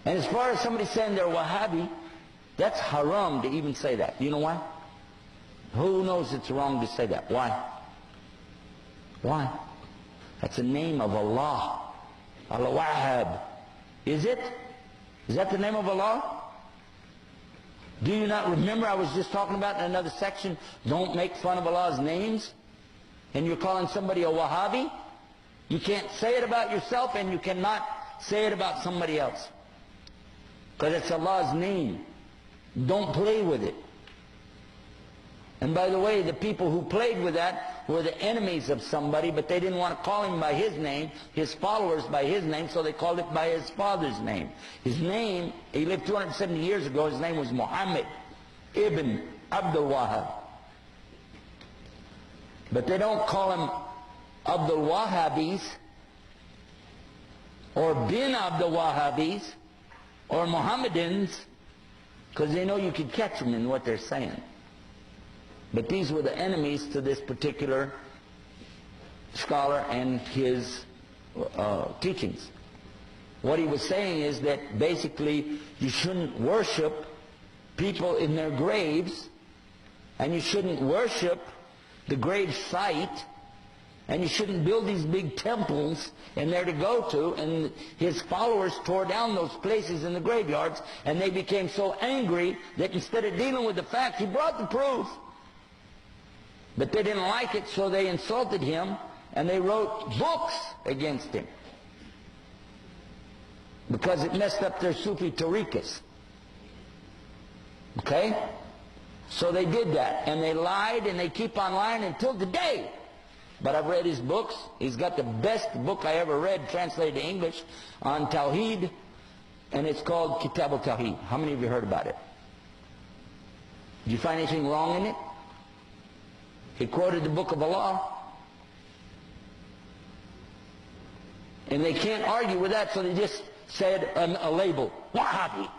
And as far as somebody saying they're Wahhabi, that's haram to even say that. You know why? Who knows it's wrong to say that? Why? Why? That's the name of Allah. Al-Wahhab. Is it? Is that the name of Allah? Do you not remember I was just talking about in another section, don't make fun of Allah's names? And you're calling somebody a Wahhabi? You can't say it about yourself, and you cannot say it about somebody else. Because it's Allah's name. Don't play with it. And by the way, the people who played with that were the enemies of somebody, but they didn't want to call him by his name, his followers by his name, so they called it by his father's name. His name, he lived 270 years ago, his name was Muhammad ibn Abdul Wahhab. But they don't call him Abdul Wahhabis, or bin Abdul Wahhabis, or Mohammedans, because they know you can catch them in what they're saying. But these were the enemies to this particular scholar and his teachings. What he was saying is that basically you shouldn't worship people in their graves, and you shouldn't worship the grave site, and you shouldn't build these big temples in there to go to. And his followers tore down those places in the graveyards, and they became so angry that instead of dealing with the fact, he brought the proof. But they didn't like it, so they insulted him, and they wrote books against him. Because it messed up their Sufi tariqas. Okay? So they did that, and they lied, and they keep on lying until today. But I've read his books. He's got the best book I ever read, translated to English, on Tawheed, and it's called Kitab al-Tawheed. How many of you heard about it? Did you find anything wrong in it? He quoted the book of Allah. And they can't argue with that, so they just said a label, Wahhabi.